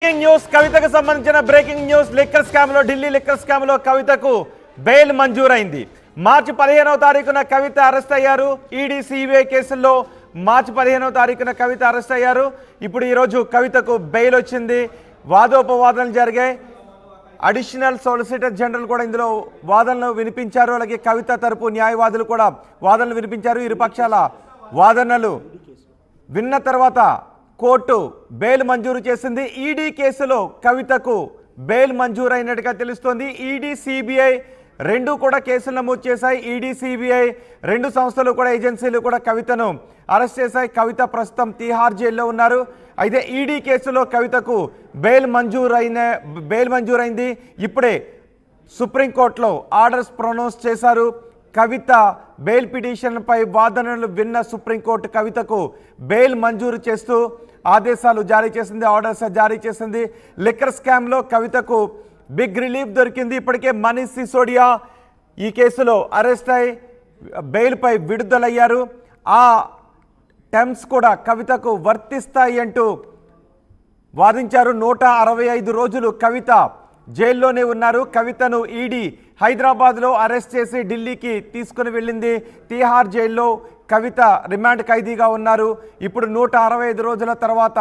Breaking news కవితకు సంబంధించిన breaking news liquor scam లో ఢిల్లీ లిక్కర్ స్కామ్ లో కవితకు బెయిల్ మంజూరైంది. మార్చి 15వ తారీఖున కవిత అరెస్ట్ అయ్యారు. ఈడీ సిబిఐ కేసుల్లో మార్చి 15వ తారీఖున కవిత అరెస్ట్ అయ్యారు. ఇప్పుడు ఈ రోజు కవితకు బెయిల్ వచ్చింది. వాదోపవాదనలు జరిగాయి. అడిషనల్ సొలిసిటర్ జనరల్ కూడా ఇందులో వాదనలు వినిపించారు. అలాగే కవిత తరపు న్యాయవాదులు కూడా వాదనలు వినిపించారు. ఇరు పక్షాల వాదనలు విన్న తర్వాత కోర్టు బెయిల్ మంజూరు చేసింది. ఈడీ కేసులో కవితకు బెయిల్ మంజూరు అయినట్టుగా తెలుస్తోంది. ఈడీ సిబిఐ రెండు కూడా కేసులు నమోదు చేశాయి. ఈడీ సిబిఐ రెండు సంస్థలు కూడా ఏజెన్సీలు కూడా కవితను అరెస్ట్ చేశాయి. కవిత ప్రస్తుతం తిహార్ జైల్లో ఉన్నారు. అయితే ఈడీ కేసులో కవితకు బెయిల్ మంజూరైంది. ఇప్పుడే సుప్రీంకోర్టులో ఆర్డర్స్ ప్రొనౌన్స్ చేశారు. కవిత బెయిల్ పిటిషన్పై వాదనలు విన్న సుప్రీంకోర్టు కవితకు బెయిల్ మంజూరు చేస్తూ ఆదేశాలు జారీ చేసింది, ఆర్డర్స్ జారీ చేసింది. లిక్కర్ స్కామ్లో కవితకు బిగ్ రిలీఫ్ దొరికింది. ఇప్పటికే మనీష్ సిసోడియా ఈ కేసులో అరెస్ట్ అయి బెయిల్పై విడుదలయ్యారు. ఆ టర్మ్స్ కూడా కవితకు వర్తిస్తాయి అంటూ వాదించారు. 165 రోజులు కవిత జైల్లోనే ఉన్నారు. కవితను ఈడీ హైదరాబాద్లో అరెస్ట్ చేసి ఢిల్లీకి తీసుకుని వెళ్ళింది. తిహార్ జైల్లో కవిత రిమాండ్ ఖైదీగా ఉన్నారు. ఇప్పుడు 165 రోజుల తర్వాత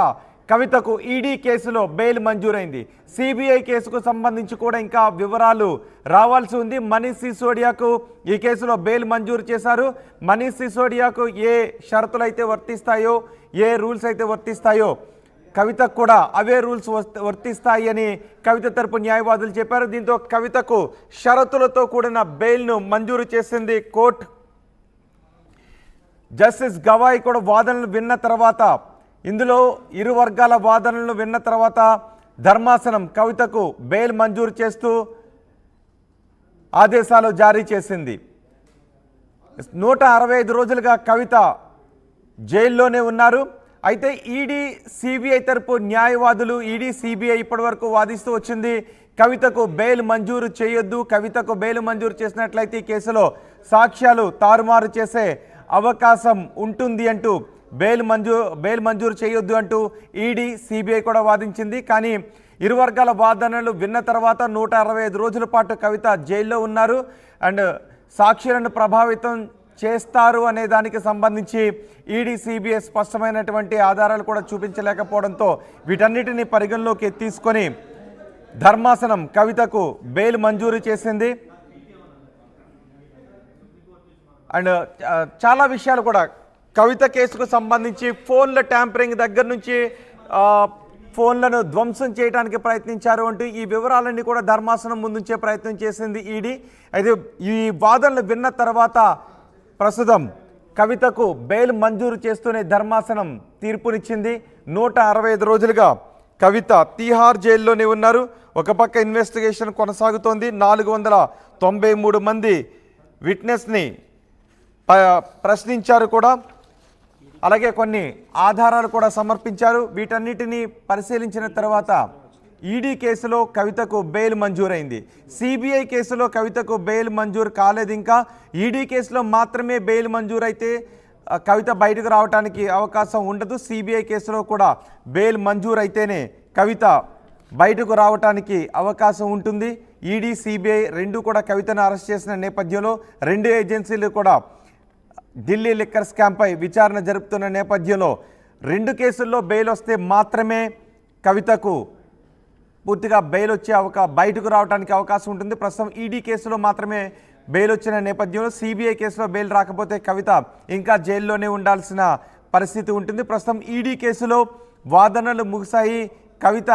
కవితకు ఈడీ కేసులో బెయిల్ మంజూరైంది. సిబిఐ కేసుకు సంబంధించి కూడా ఇంకా వివరాలు రావాల్సి ఉంది. మనీష్ సిసోడియాకు ఈ కేసులో బెయిల్ మంజూరు చేశారు. మనీష్ సిసోడియాకు ఏ షరతులు అయితే వర్తిస్తాయో, ఏ రూల్స్ అయితే వర్తిస్తాయో కవితకు కూడా అవే రూల్స్ వర్తిస్తాయి అని కవిత తరపు న్యాయవాదులు చెప్పారు. దీంతో కవితకు షరతులతో కూడిన బెయిల్ను మంజూరు చేసింది కోర్టు. జస్టిస్ గవాయ్ కూడా వాదనలు విన్న తర్వాత, ఇందులో ఇరు వర్గాల వాదనలను విన్న తర్వాత ధర్మాసనం కవితకు బెయిల్ మంజూరు చేస్తూ ఆదేశాలు జారీ చేసింది. 165 రోజులుగా కవిత జైల్లోనే ఉన్నారు. అయితే ఈడీ సిబిఐ తరపు న్యాయవాదులు, ఈడీ సిబిఐ ఇప్పటివరకు వాదిస్తూ వచ్చింది కవితకు బెయిల్ మంజూరు చేయొద్దు, కవితకు బెయిల్ మంజూరు చేసినట్లయితే ఈ కేసులో సాక్ష్యాలు తారుమారు చేసే అవకాశం ఉంటుంది అంటూ బెయిల్ మంజూరు చేయొద్దు అంటూ ఈడీ సిబిఐ కూడా వాదించింది. కానీ ఇరు వర్గాల వాదనలు విన్న తర్వాత 165 రోజుల పాటు కవిత జైల్లో ఉన్నారు. అండ్ సాక్షులను ప్రభావితం చేస్తారు అనే దానికి సంబంధించి ఈడీ సిబిఐ స్పష్టమైనటువంటి ఆధారాలు కూడా చూపించలేకపోవడంతో వీటన్నిటిని పరిగణలోకి తీసుకొని ధర్మాసనం కవితకు బెయిల్ మంజూరు చేసింది. అండ్ చాలా విషయాలు కూడా కవిత కేసుకు సంబంధించి ఫోన్ల ట్యాంపరింగ్ దగ్గర నుంచి ఫోన్లను ధ్వంసం చేయడానికి ప్రయత్నించారు అంటూ ఈ వివరాలన్నీ కూడా ధర్మాసనం ముందుంచే ప్రయత్నం చేసింది ఈడీ. అయితే ఈ వాదనలు విన్న తర్వాత ప్రస్తుతం కవితకు బెయిల్ మంజూరు చేస్తూనే ధర్మాసనం తీర్పునిచ్చింది. 165 రోజులుగా కవిత తిహార్ జైల్లోనే ఉన్నారు. ఒక పక్క ఇన్వెస్టిగేషన్ కొనసాగుతోంది. 493 మంది విట్నెస్ని ప్రశ్నించారు కూడా, అలాగే కొన్ని ఆధారాలు కూడా సమర్పించారు. వీటన్నిటినీ పరిశీలించిన తర్వాత ఈడీ కేసులో కవితకు బెయిల్ మంజూరైంది. సిబిఐ కేసులో కవితకు బెయిల్ మంజూరు కాలేదు. ఇంకా ఈడీ కేసులో మాత్రమే బెయిల్ మంజూరైతే కవిత బయటకు రావడానికి అవకాశం ఉండదు. సిబిఐ కేసులో కూడా బెయిల్ మంజూరైతేనే కవిత బయటకు రావడానికి అవకాశం ఉంటుంది. ఈడీ సిబిఐ రెండు కూడా కవితను అరెస్ట్ చేసిన నేపథ్యంలో రెండు ఏజెన్సీలు కూడా ఢిల్లీ లిక్కర్ స్కామ్పై విచారణ జరుపుతున్న నేపథ్యంలో రెండు కేసుల్లో బెయిల్ వస్తే మాత్రమే కవితకు పూర్తిగా బెయిల్ వచ్చే బయటకు రావడానికి అవకాశం ఉంటుంది. ప్రస్తుతం ఈడీ కేసులో మాత్రమే బెయిల్ వచ్చిన నేపథ్యంలో సిబిఐ కేసులో బెయిల్ రాకపోతే కవిత ఇంకా జైల్లోనే ఉండాల్సిన పరిస్థితి ఉంటుంది. ప్రస్తుతం ఈడీ కేసులో వాదనలు ముగిశాయి. కవిత